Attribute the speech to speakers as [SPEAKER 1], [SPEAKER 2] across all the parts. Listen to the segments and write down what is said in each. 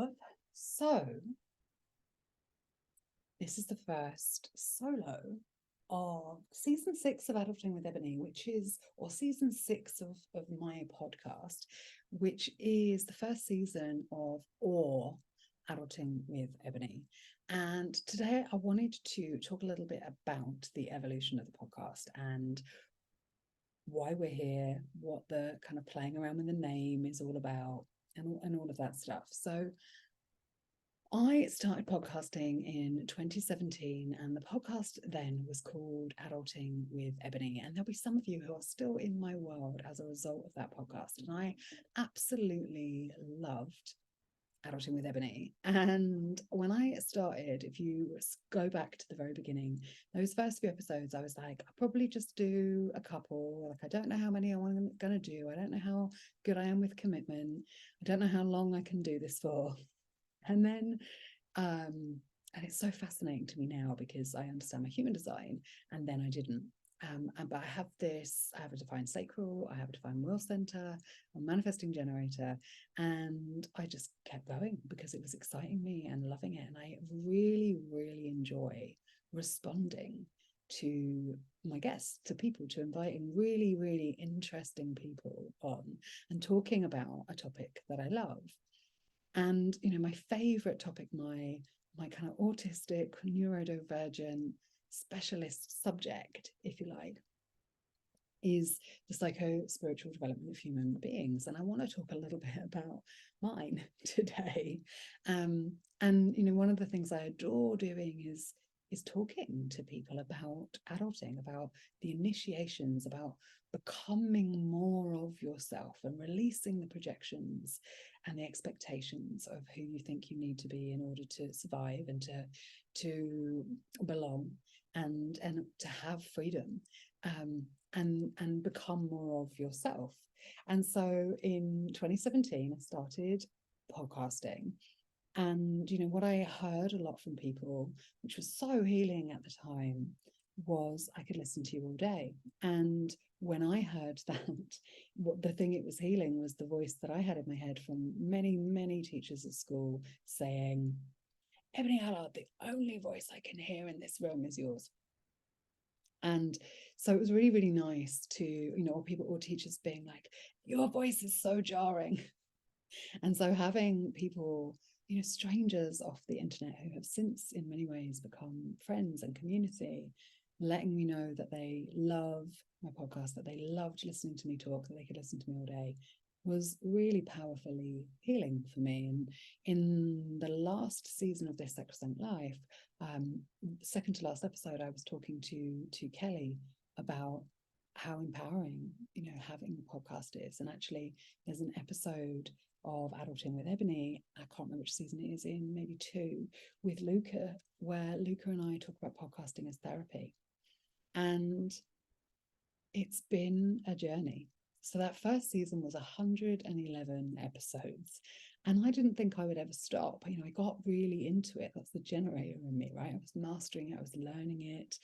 [SPEAKER 1] love. So, this is the first solo of season 6 of Adulting with Ebony, or season 6 of my podcast, which is the first season of Adulting with Ebony. And today I wanted to talk a little bit about the evolution of the podcast and why we're here, what the kind of playing around with the name is all about, and all of that stuff. So I started podcasting in 2017, and the podcast then was called Adulting with Ebony. And there'll be some of you who are still in my world as a result of that podcast. And I absolutely loved Adulting with Ebony. And when I started, if you go back to the very beginning, those first few episodes, I was like, I'll probably just do a couple. Like, I don't know how many I'm going to do. I don't know how good I am with commitment. I don't know how long I can do this for. And then, and it's so fascinating to me now because I understand my human design, and then I didn't. But I have a defined sacral, I have a defined will center, a manifesting generator, and I just kept going because it was exciting me and loving it. And I really, really enjoy responding to my guests, to people, to inviting really, really interesting people on and talking about a topic that I love. And, my favorite topic, my kind of autistic, neurodivergent specialist subject, if you like, is the psycho-spiritual development of human beings. And I want to talk a little bit about mine today. And, one of the things I adore doing is talking to people about adulting, about the initiations, about becoming more of yourself and releasing the projections and the expectations of who you think you need to be in order to survive and to belong and to have freedom, and become more of yourself. And so in 2017, I started podcasting. And, what I heard a lot from people, which was so healing at the time, was I could listen to you all day. And when I heard that, what the thing it was healing was the voice that I had in my head from many, many teachers at school saying, Ebony Allard, the only voice I can hear in this room is yours. And so it was really, really nice to, or teachers being like, your voice is so jarring. And so having people, strangers off the internet who have since in many ways become friends and community, letting me know that they love my podcast, that they loved listening to me talk, that they could listen to me all day, was really powerfully healing for me. And in the last season of This Sacrosanct Life, second to last episode, I was talking to Kelly about how empowering, having a podcast is. And actually, there's an episode of Adulting with Ebony, I can't remember which season it is in, maybe 2, with Luca, where Luca and I talk about podcasting as therapy. And it's been a journey. So that first season was 111 episodes. And I didn't think I would ever stop. I got really into it. That's the generator in me, right? I was mastering it. I was learning it.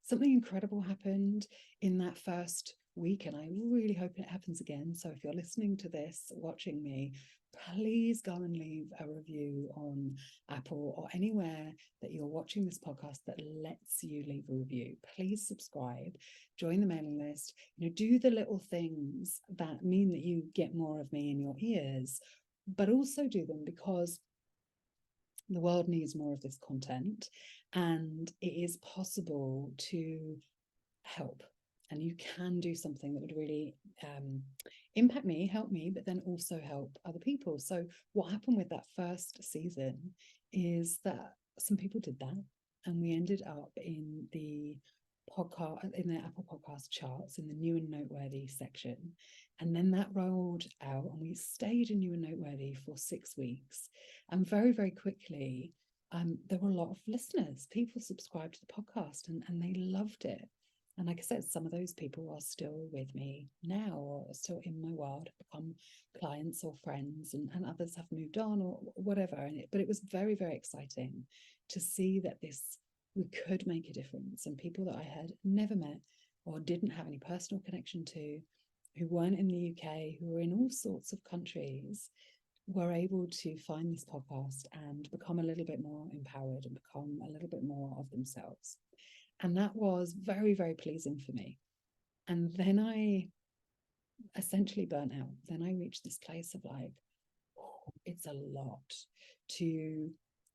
[SPEAKER 1] Something incredible happened in that first week, and I really hope it happens again. So if you're listening to this, watching me, please go and leave a review on Apple or anywhere that you're watching this podcast that lets you leave a review. Please subscribe, join the mailing list, do the little things that mean that you get more of me in your ears, but also do them because the world needs more of this content, and it is possible to help. And you can do something that would really impact me, help me, but then also help other people. So what happened with that first season is that some people did that, and we ended up in the podcast, in the Apple Podcast charts, in the new and noteworthy section. And then that rolled out, and we stayed in new and noteworthy for 6 weeks. And very, very quickly, there were a lot of listeners. People subscribed to the podcast, and they loved it. And like I said, some of those people are still with me now, or are still in my world, have become clients or friends, and others have moved on or whatever. But it was very, very exciting to see that we could make a difference. And people that I had never met or didn't have any personal connection to, who weren't in the UK, who were in all sorts of countries, were able to find this podcast and become a little bit more empowered and become a little bit more of themselves. And that was very, very pleasing for me. And then I essentially burnt out. Then I reached this place of like, it's a lot to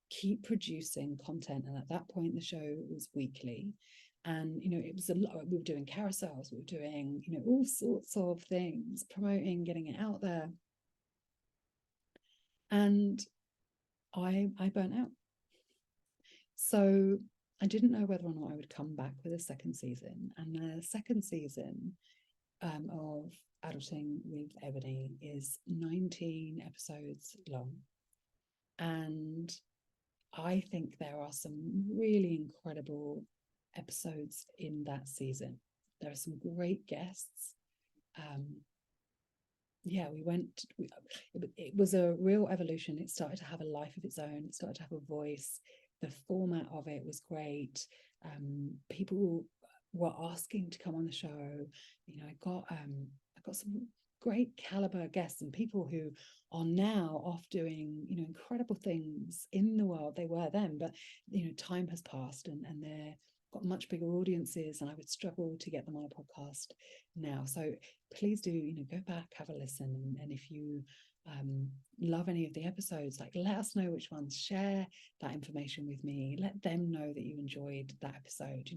[SPEAKER 1] keep producing content. And at that point, the show was weekly. And, it was a lot. We were doing carousels, we were doing, all sorts of things, promoting, getting it out there. And I burnt out. So I didn't know whether or not I would come back with a second season. And the second season of Adulting with Ebony is 19 episodes long. And I think there are some really incredible episodes in that season. There are some great guests. It was a real evolution. It started to have a life of its own. It started to have a voice. The format of it was great. People were asking to come on the show. I got some great caliber guests and people who are now off doing incredible things in the world. They were then, but time has passed and they're got much bigger audiences, and I would struggle to get them on a podcast now. So please do go back, have a listen, and if you love any of the episodes, like, let us know which ones. Share that information with me. Let them know that you enjoyed that episode.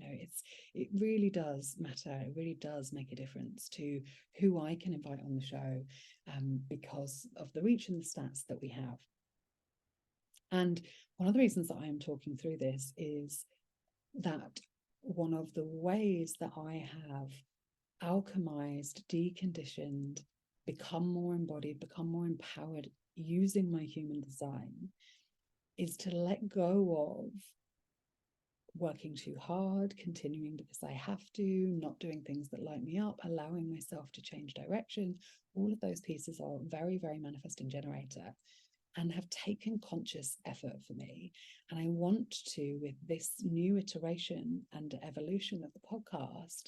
[SPEAKER 1] It really does matter. It really does make a difference to who I can invite on the show, because of the reach and the stats that we have. And one of the reasons that I am talking through this is that one of the ways that I have alchemized, deconditioned, become more embodied, become more empowered using my human design is to let go of working too hard, continuing because I have to, not doing things that light me up, allowing myself to change direction. All of those pieces are very, very manifesting generator and have taken conscious effort for me. And I want to, with this new iteration and evolution of the podcast,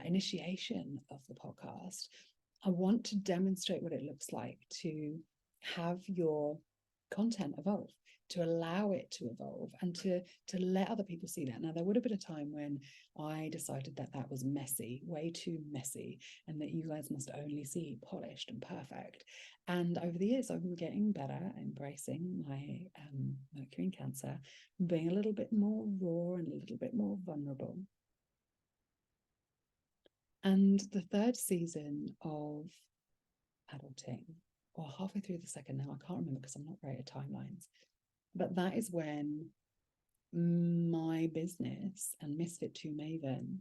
[SPEAKER 1] initiation of the podcast, I want to demonstrate what it looks like to have your content evolve, to allow it to evolve, and to let other people see that. Now, there would have been a time when I decided that that was messy, way too messy, and that you guys must only see polished and perfect. And over the years, I've been getting better at embracing my Mercury in Cancer, being a little bit more raw and a little bit more vulnerable. And the third season of Adulting, or halfway through the second now, I can't remember because I'm not great at timelines, but that is when my business and Misfit to Maven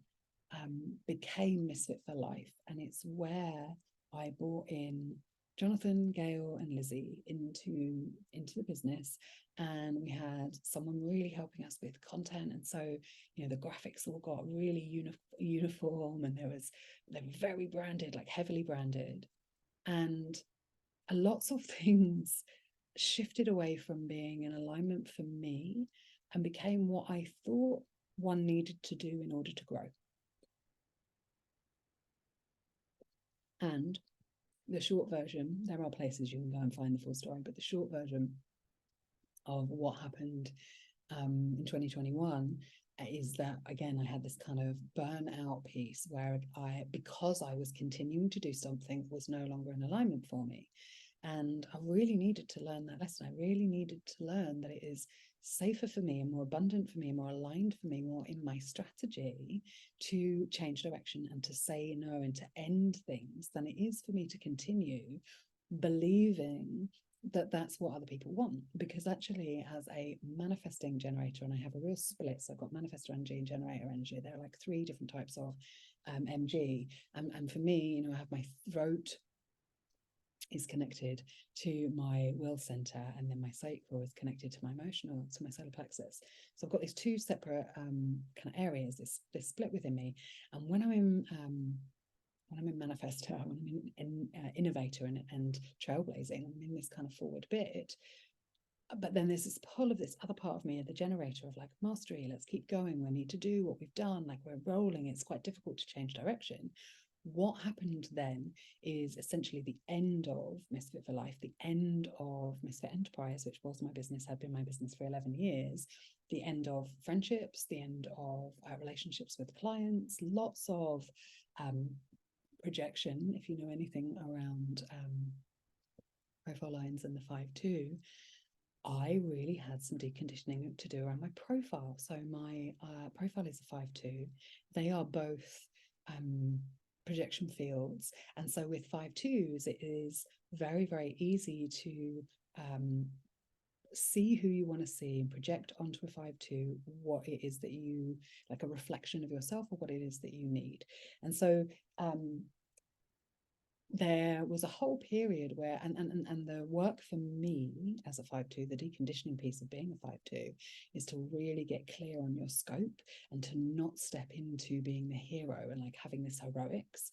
[SPEAKER 1] became Misfit for Life. And it's where I brought in Jonathan, Gail, and Lizzie into the business, and we had someone really helping us with content. And so, the graphics all got really uniform, and they're very branded, like heavily branded, and lots of things shifted away from being in alignment for me and became what I thought one needed to do in order to grow. And the short version, there are places you can go and find the full story, but the short version of what happened in 2021 is that, again, I had this kind of burnout piece where because I was continuing to do something that was no longer in alignment for me. And I really needed to learn that lesson. I really needed to learn that it is safer for me and more abundant for me, more aligned for me, more in my strategy to change direction and to say no and to end things than it is for me to continue believing that that's what other people want. Because actually, as a manifesting generator, and I have a real split, so I've got manifestor energy and generator energy. There are like 3 different types of MG. And for me, I have my throat is connected to my will center, and then my sacral is connected to my emotional, to my solar plexus. So I've got these 2 separate kind of areas, this split within me. And when I'm in manifestor, when I'm in innovator and trailblazing, I'm in this kind of forward bit. But then there's this pull of this other part of me, the generator, of like mastery. Let's keep going. We need to do what we've done. Like, we're rolling. It's quite difficult to change direction. what happened then is essentially the end of Misfit for Life, the end of Misfit Enterprise, which was my business, had been my business for 11 years, the end of friendships, the end of relationships with clients, lots of projection. If you know anything around profile lines and the 5-2, I really had some deconditioning to do around my profile. So my profile is a 5-2. They are both projection fields. And so with 5-2s, it is very, very easy to see who you want to see and project onto a 5-2 what it is that you, like a reflection of yourself, or what it is that you need. And so there was a whole period where, and the work for me as a 5-2, the deconditioning piece of being a 5-2, is to really get clear on your scope and to not step into being the hero and like having this heroics.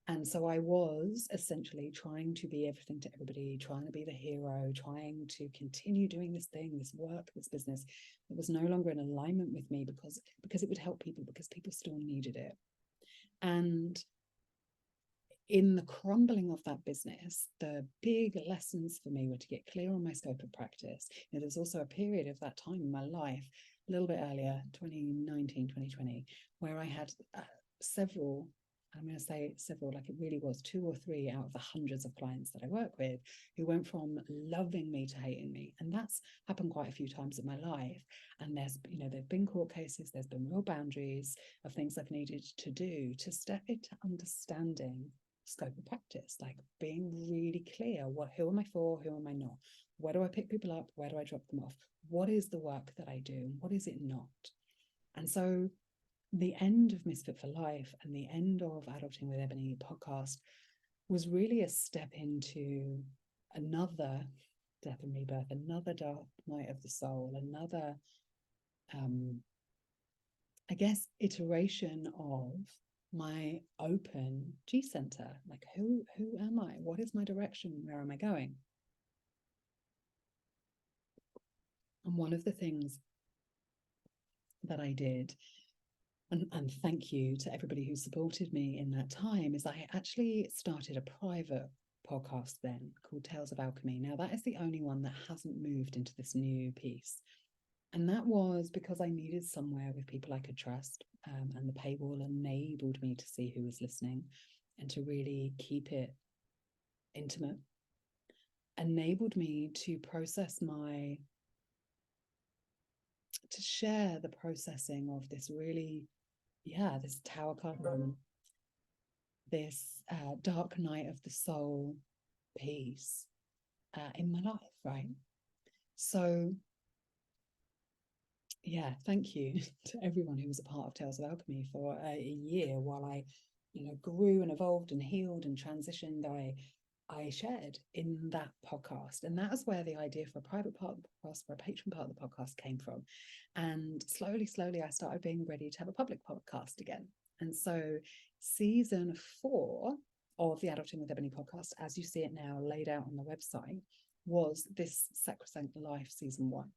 [SPEAKER 1] And so I was essentially trying to be everything to everybody, trying to be the hero, trying to continue doing this thing, this work, this business that was no longer in alignment with me, because it would help people, because people still needed it. And in the crumbling of that business, the big lessons for me were to get clear on my scope of practice. You know, there's also a period of that time in my life, a little bit earlier, 2019, 2020, where I had several, I'm going to say several, like it really was 2 or 3 out of the hundreds of clients that I work with, who went from loving me to hating me. And that's happened quite a few times in my life. And there's, you know, there've been court cases, there's been real boundaries of things I've needed to do to step into understanding scope of practice, like being really clear, who am I for, who am I not, where do I pick people up, where do I drop them off, what is the work that I do, what is it not. And so the end of Misfit for Life and the end of Adulting with Ebony podcast was really a step into another death and rebirth, another dark night of the soul, another I guess iteration of my open G center. Like, who am I? What is my direction? Where am I going? And one of the things that I did, and thank you to everybody who supported me in that time, is I actually started a private podcast then called Tales of Alchemy. Now, that is the only one that hasn't moved into this new piece. And that was because I needed somewhere with people I could trust, and the paywall enabled me to see who was listening and to really keep it intimate, enabled me to process to share the processing of this really, this Tower card, this dark night of the soul piece in my life, right? So thank you to everyone who was a part of Tales of Alchemy for a year while I, grew and evolved and healed and transitioned. I shared in that podcast, and that is where the idea for a private part of the podcast, for a patron part of the podcast, came from. And slowly, I started being ready to have a public podcast again. And so, season 4 of the Adulting with Ebony podcast, as you see it now laid out on the website, was this Sacrosanct Life season 1.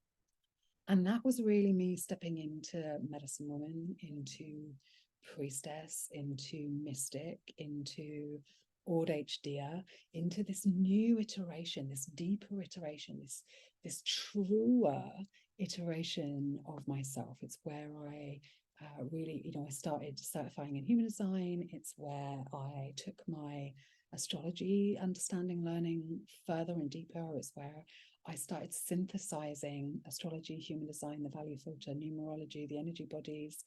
[SPEAKER 1] And that was really me stepping into medicine woman, into priestess, into mystic, into Ord H. Deer, into this new iteration, this deeper iteration, this truer iteration of myself. It's where I really, I started certifying in human design. It's where I took my astrology understanding, learning further and deeper. It's where I started synthesizing astrology, human design, the value filter, numerology, the energy bodies,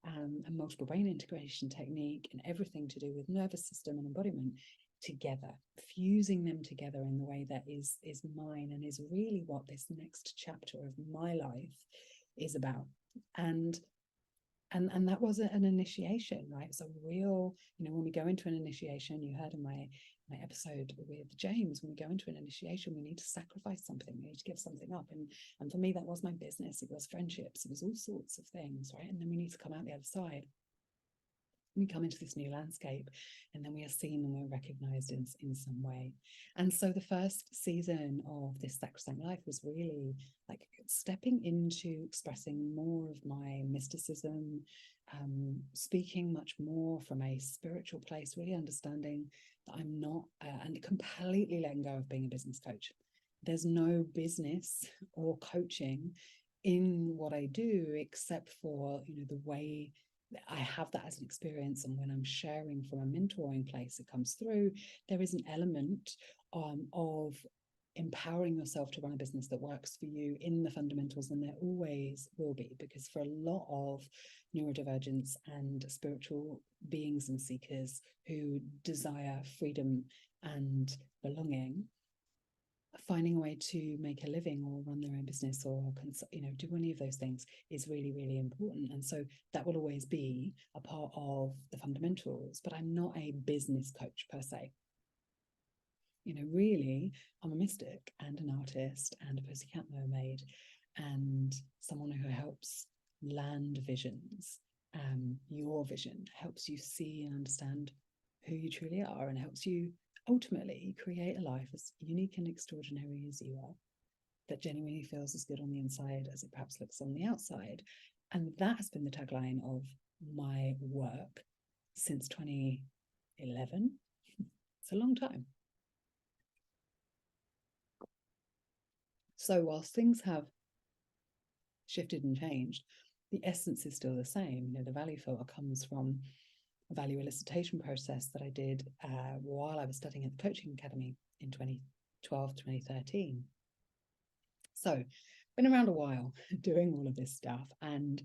[SPEAKER 1] and multiple brain integration technique, and everything to do with nervous system and embodiment together, fusing them together in the way that is mine and is really what this next chapter of my life is about. And that was an initiation, right? So real, when we go into an initiation, you heard in my episode with James, when we go into an initiation, we need to sacrifice something, we need to give something up. And for me, that was my business, it was friendships, it was all sorts of things, right? And then we need to come out the other side. we come into this new landscape, and then we are seen and we're recognized in some way. And so the first season of this Sacrosanct Life was really like stepping into expressing more of my mysticism, speaking much more from a spiritual place, really understanding that I'm not, and completely letting go of being a business coach. There's no business or coaching in what I do, except for, the way I have that as an experience. And when I'm sharing from a mentoring place, it comes through. There is an element of empowering yourself to run a business that works for you in the fundamentals, and there always will be, because for a lot of neurodivergence and spiritual beings and seekers who desire freedom and belonging, finding a way to make a living or run their own business or do any of those things is really, really important. And so that will always be a part of the fundamentals, but I'm not a business coach per se. Really, I'm a mystic and an artist and a pussycat mermaid and someone who helps land visions. Your vision helps you see and understand who you truly are, and helps you ultimately create a life as unique and extraordinary as you are, that genuinely feels as good on the inside as it perhaps looks on the outside. And that has been the tagline of my work since 2011. It's a long time. So whilst things have shifted and changed, the essence is still the same. The value filter comes from a value elicitation process that I did while I was studying at the Coaching Academy in 2012, 2013. So been around a while doing all of this stuff, and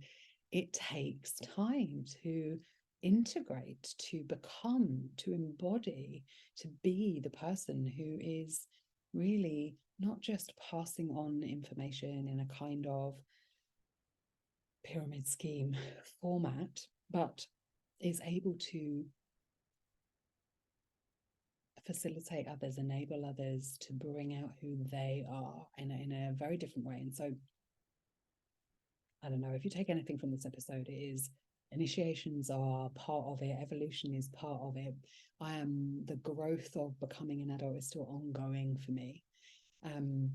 [SPEAKER 1] it takes time to integrate, to become, to embody, to be the person who is really not just passing on information in a kind of pyramid scheme format, but is able to facilitate others, enable others to bring out who they are in a very different way. And so, I don't know, if you take anything from this episode, it is initiations are part of it, evolution is part of it. The growth of becoming an adult is still ongoing for me. And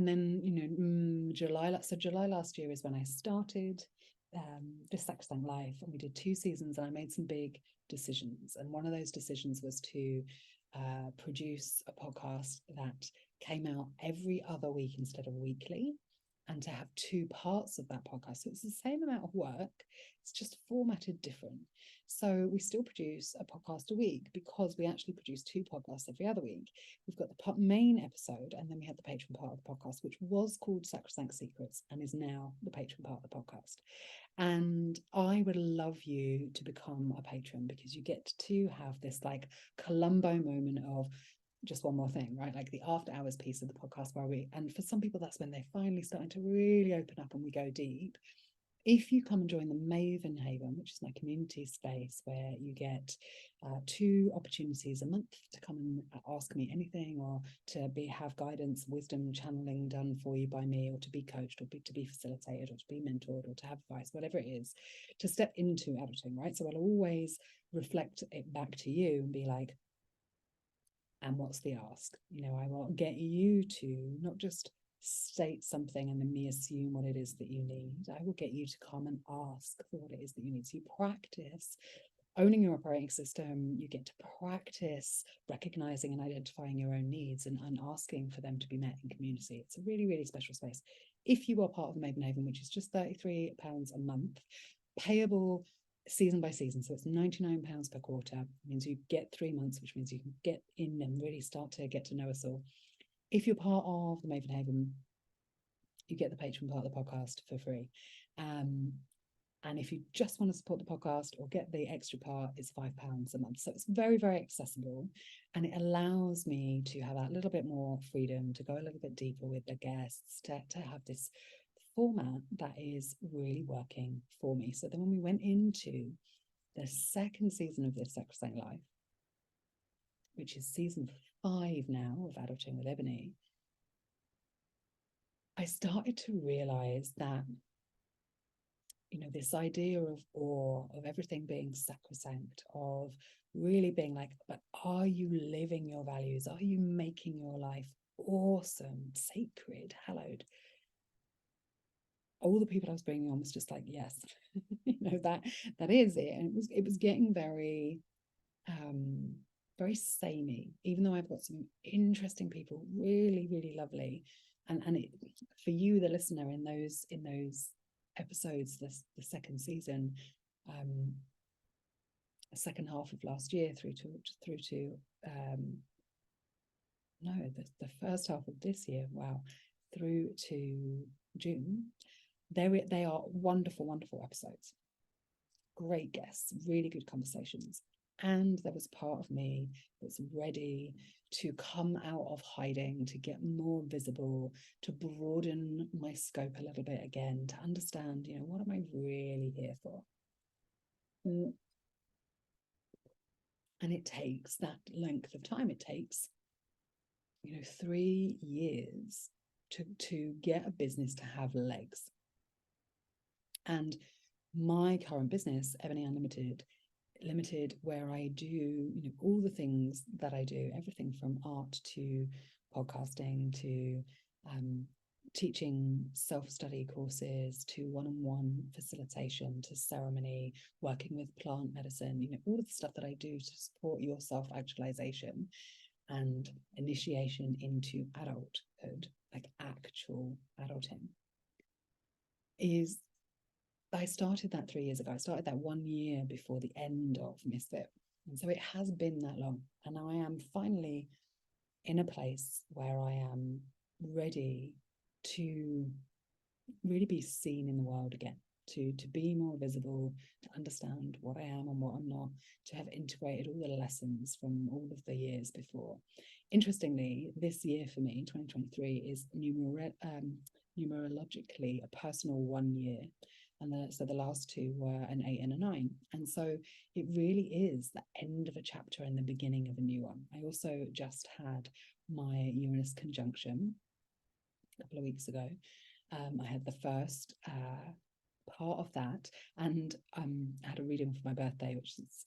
[SPEAKER 1] then, July last year is when I started this Sacrosanct Life, and we did 2 seasons, and I made some big decisions. And one of those decisions was to produce a podcast that came out every other week instead of weekly, and to have 2 parts of that podcast. So it's the same amount of work, it's just formatted different. So we still produce a podcast a week, because we actually produce 2 podcasts every other week. We've got the main episode, and then we had the patron part of the podcast, which was called Sacrosanct Secrets and is now the patron part of the podcast. And I would love you to become a patron, because you get to have this like Columbo moment of just one more thing, right? Like the after hours piece of the podcast and for some people, that's when they're finally starting to really open up and we go deep. If you come and join the MAVEN Haven, which is my community space, where you get 2 opportunities a month to come and ask me anything, or to have guidance, wisdom, channeling done for you by me, or to be coached, or to be facilitated, or to be mentored, or to have advice, whatever it is, to step into adulting, right? So I'll always reflect it back to you and be like, and what's the ask? I will get you to not just state something and then me assume what it is that you need. I will get you to come and ask for what it is that you need. So you practice owning your operating system. You get to practice recognizing and identifying your own needs and asking for them to be met in community. It's a really, really special space. If you are part of MAVEN HAVEN, which is just £33 a month, payable season by season, so it's £99 per quarter. It means you get 3 months, which means you can get in and really start to get to know us all. If you're part of the MAVEN HAVEN, you get the patron part of the podcast for free. And if you just want to support the podcast or get the extra part, it's £5 a month. So it's very, very accessible, and it allows me to have a little bit more freedom to go a little bit deeper with the guests, to have this format that is really working for me. So then when we went into the second season of this Sacrosanct Life, which is season 5 now of Adulting with Ebony, I started to realize that this idea of awe, of everything being sacrosanct, of really being like, but are you living your values? Are you making your life awesome, sacred, hallowed? All the people I was bringing on was just like, yes, that is it. And it was getting very very samey, even though I've got some interesting people, really, really lovely. And it, for you, the listener, in those episodes, the second season, the second half of last year through to no, the first half of this year, wow, through to June, they are wonderful, wonderful episodes. Great guests, really good conversations. And there was part of me that's ready to come out of hiding, to get more visible, to broaden my scope a little bit again, to understand, what am I really here for? And it takes that length of time. It takes, 3 years to get a business to have legs. And my current business, Ebony Unlimited, Limited, where I do all the things that I do, everything from art to podcasting to teaching self-study courses to one-on-one facilitation to ceremony, working with plant medicine, all of the stuff that I do to support your self-actualization and initiation into adulthood, like actual adulting, is I started that 3 years ago. I started that 1 year before the end of Misfit. And so it has been that long. And I am finally in a place where I am ready to really be seen in the world again, to be more visible, to understand what I am and what I'm not, to have integrated all the lessons from all of the years before. Interestingly, this year for me, 2023, is numerologically a personal 1 year. And so the last two were an 8 and a 9. And so it really is the end of a chapter and the beginning of a new one. I also just had my Uranus conjunction a couple of weeks ago. I had the first part of that, and I had a reading for my birthday, which is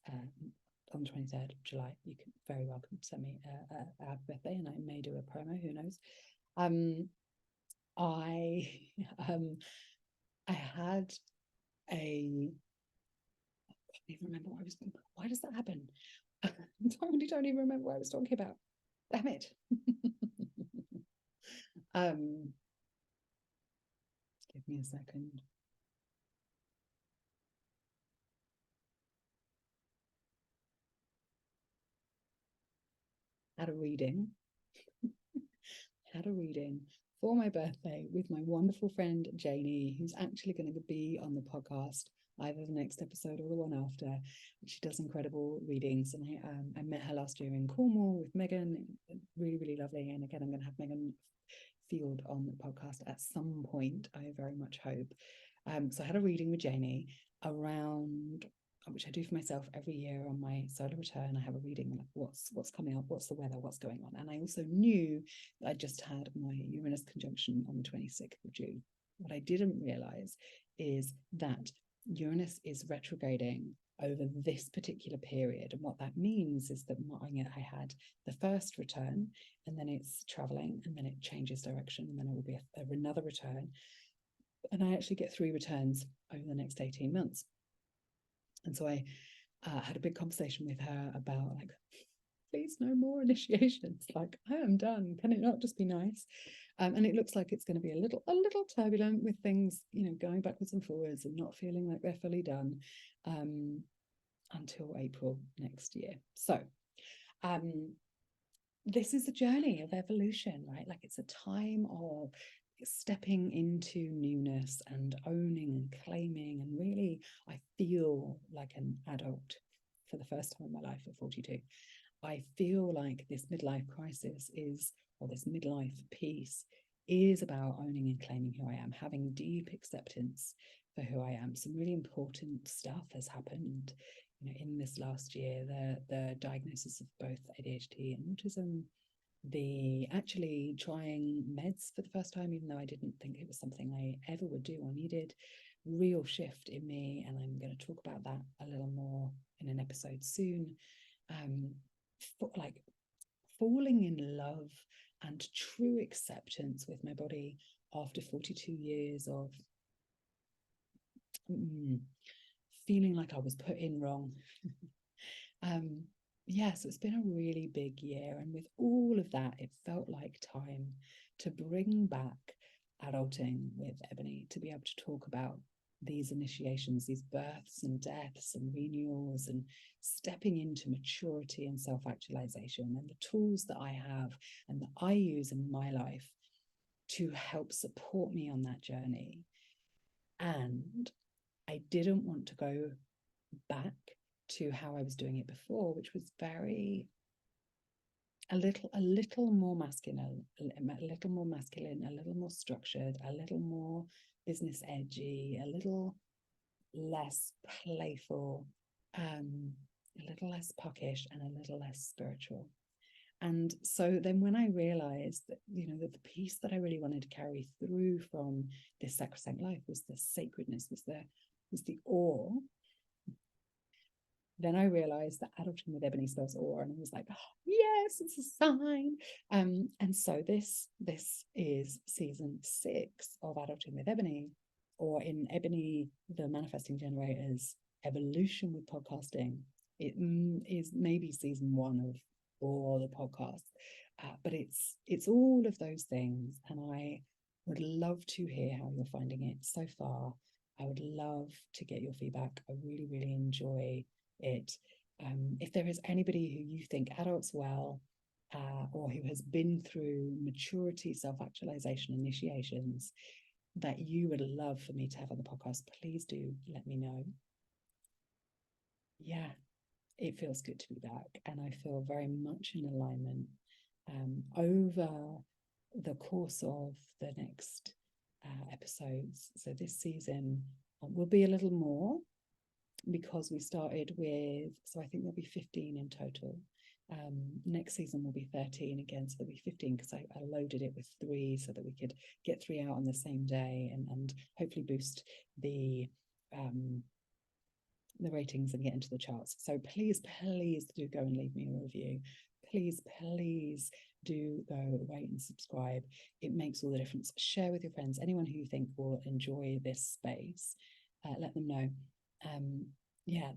[SPEAKER 1] on the 23rd of July. You can very welcome send me a happy birthday, and I may do a promo, who knows. I had I can't even remember what I was. Why does that happen? I really don't even remember what I was talking about. Damn it. Give me a second. Had a reading for my birthday with my wonderful friend Janie, who's actually going to be on the podcast, either the next episode or the one after. She does incredible readings, and I met her last year in Cornwall with Megan. Really, really lovely. And again, I'm going to have Megan Field on the podcast at some point, I very much hope. So I had a reading with Janie around, which I do for myself every year on my solar return. I have a reading like what's coming up, what's the weather, what's going on. And I also knew that I just had my Uranus conjunction on the 26th of June. What I didn't realize is that Uranus is retrograding over this particular period. And what that means is that I had the first return, and then it's traveling, and then it changes direction, and then it will be another return. And I actually get 3 returns over the next 18 months. And so I had a big conversation with her about, like, please no more initiations. Like, I am done. Can it not just be nice? And it looks like it's going to be a little turbulent with things, going backwards and forwards and not feeling like they're fully done until April next year. So this is a journey of evolution, right? Like, it's a time of stepping into newness and owning and claiming, and really I feel like an adult for the first time in my life at 42. I feel like this midlife crisis or this midlife piece is about owning and claiming who I am, having deep acceptance for who I am. Some really important stuff has happened in this last year. The diagnosis of both ADHD and autism, the actually trying meds for the first time, even though I didn't think it was something I ever would do or needed, real shift in me, and I'm going to talk about that a little more in an episode soon. Like falling in love and true acceptance with my body after 42 years of feeling like I was put in wrong. So it's been a really big year, and with all of that, it felt like time to bring back adulting with Ebony, to be able to talk about these initiations, these births and deaths and renewals, and stepping into maturity and self-actualization, and the tools that I have and that I use in my life to help support me on that journey. And I didn't want to go back to how I was doing it before, which was a little more masculine, a little more structured, a little more business edgy, a little less playful, a little less puckish, and a little less spiritual. And so then when I realized that, that the piece that I really wanted to carry through from this sacrosanct life was the sacredness, was the awe, then I realized that adulting with Ebony spells awe, and I was like, oh, yes, it's a sign. And so this is season 6 of Adulting with Ebony, or in Ebony, the Manifesting Generator's evolution with podcasting. It is maybe season 1 of all the podcasts, but it's all of those things, and I would love to hear how you're finding it so far. I would love to get your feedback. I really, really enjoy it. If there is anybody who you think adults well, or who has been through maturity, self-actualization initiations that you would love for me to have on the podcast, please do let me know. Yeah, it feels good to be back, and I feel very much in alignment. Over the course of the next episodes, so this season will be a little more, because we started with, so I think there'll be 15 in total. Next season will be 13 again, so there'll be 15, because I loaded it with 3 so that we could get 3 out on the same day, and hopefully boost the ratings and get into the charts. So please do go and leave me a review. Please do go rate and subscribe. It makes all the difference. Share with your friends, anyone who you think will enjoy this space. Let them know.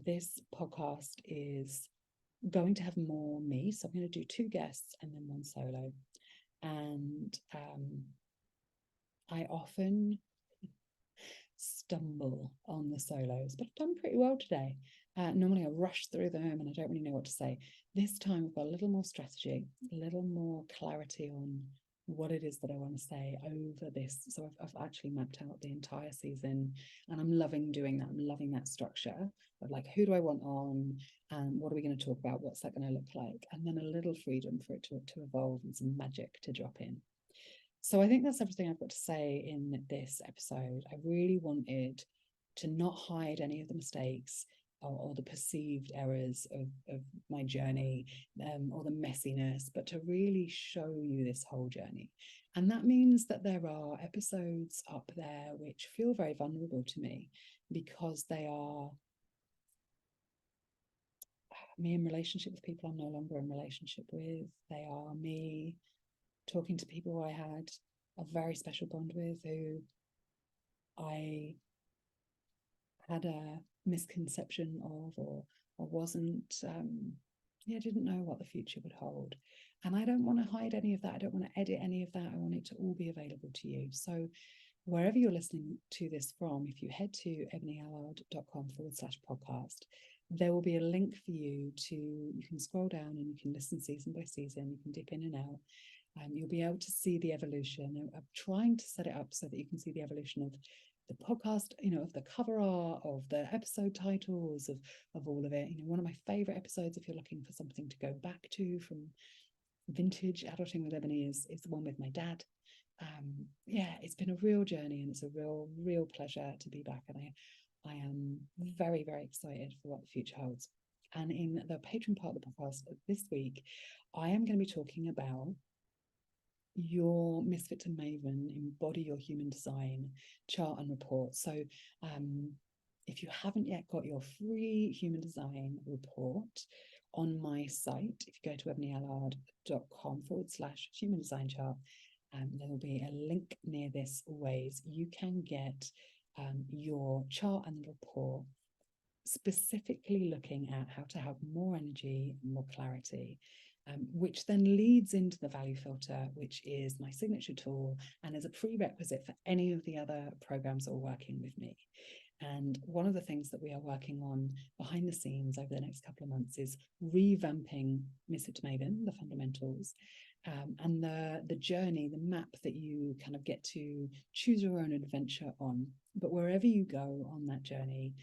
[SPEAKER 1] This podcast is going to have more me, so I'm going to do 2 guests and then 1 solo. And I often stumble on the solos, but I've done pretty well today. Normally I rush through them and I don't really know what to say. This time I've got a little more strategy, a little more clarity on what it is that I want to say over this. So I've actually mapped out the entire season, and I'm loving doing that. I'm loving that structure of like, who do I want on, and what are we going to talk about? What's that going to look like? And then a little freedom for it to evolve, and some magic to drop in. So I think that's everything I've got to say in this episode. I really wanted to not hide any of the mistakes or the perceived errors of my journey, or the messiness, but to really show you this whole journey. And that means that there are episodes up there which feel very vulnerable to me, because they are me in relationship with people I'm no longer in relationship with. They are me talking to people who I had a very special bond with, who I had a misconception of, or wasn't, didn't know what the future would hold. And I don't want to hide any of that. I don't want to edit any of that. I want it to all be available to you. So wherever you're listening to this from, if you head to ebonyallard.com/podcast, there will be a link for you you can scroll down and you can listen season by season. You can dip in and out. You'll be able to see the evolution. I'm trying to set it up so that you can see the evolution of the podcast, of the cover art, of the episode titles, of all of it. One of my favorite episodes, if you're looking for something to go back to from vintage Adulting with Ebony, is the one with my dad. It's been a real journey, and it's a real pleasure to be back. And I am very, very excited for what the future holds. And in the Patreon part of the podcast this week, I am going to be talking about Your Misfit to Maven Embody Your Human Design chart and report. So if you haven't yet got your free human design report on my site, if you go to ebonyallard.com/human design chart, there will be a link near this always. You can get your chart and report specifically looking at how to have more energy, more clarity, which then leads into the value filter, which is my signature tool and is a prerequisite for any of the other programs that are working with me. And one of the things that we are working on behind the scenes over the next couple of months is revamping Misfit to Maven, the fundamentals, and the journey, the map that you kind of get to choose your own adventure on. But wherever you go on that journey,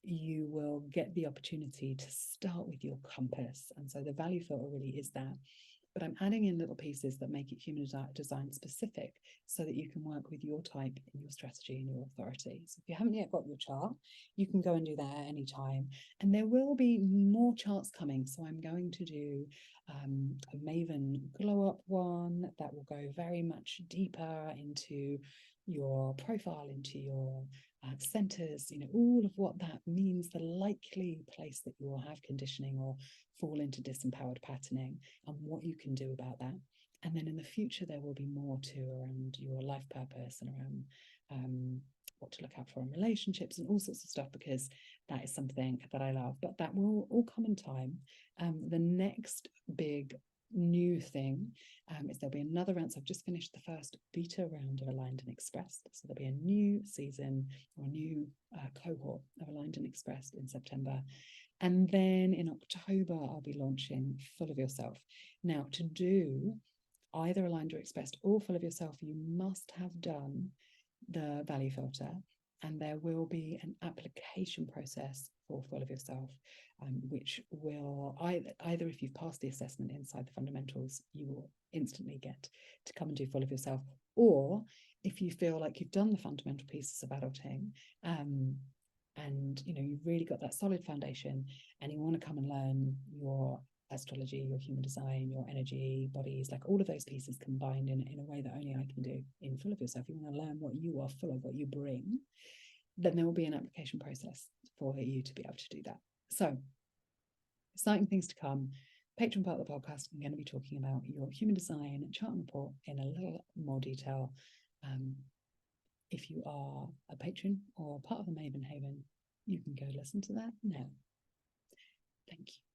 [SPEAKER 1] you will get the opportunity to start with your compass. And so the value filter really is that. But I'm adding in little pieces that make it human design specific so that you can work with your type and your strategy and your authority. So if you haven't yet got your chart, you can go and do that at any time. And there will be more charts coming. So I'm going to do a Maven glow up one that will go very much deeper into your profile, into your centers, all of what that means, the likely place that you will have conditioning or fall into disempowered patterning, and what you can do about that. And then in the future, there will be more too around your life purpose and around what to look out for in relationships and all sorts of stuff, because that is something that I love. But that will all come in time. The next big new thing is there'll be another round. So I've just finished the first beta round of Aligned and Expressed. So there'll be a new season or a new cohort of Aligned and Expressed in September. And then in October, I'll be launching Full of Yourself. Now, to do either Aligned or Expressed or Full of Yourself, you must have done the value filter, and there will be an application process for Full of Yourself, which will either if you've passed the assessment inside the fundamentals, you will instantly get to come and do Full of Yourself, or if you feel like you've done the fundamental pieces of adulting, and you've really got that solid foundation and you want to come and learn your astrology, your human design, your energy, bodies, like all of those pieces combined in a way that only I can do in Full of Yourself. You want to learn what you are full of, what you bring, then there will be an application process for you to be able to do that. So exciting things to come. Patreon part of the podcast, I'm going to be talking about your human design chart and report in a little more detail. If you are a patron or part of the Maven Haven, you can go listen to that now. Thank you.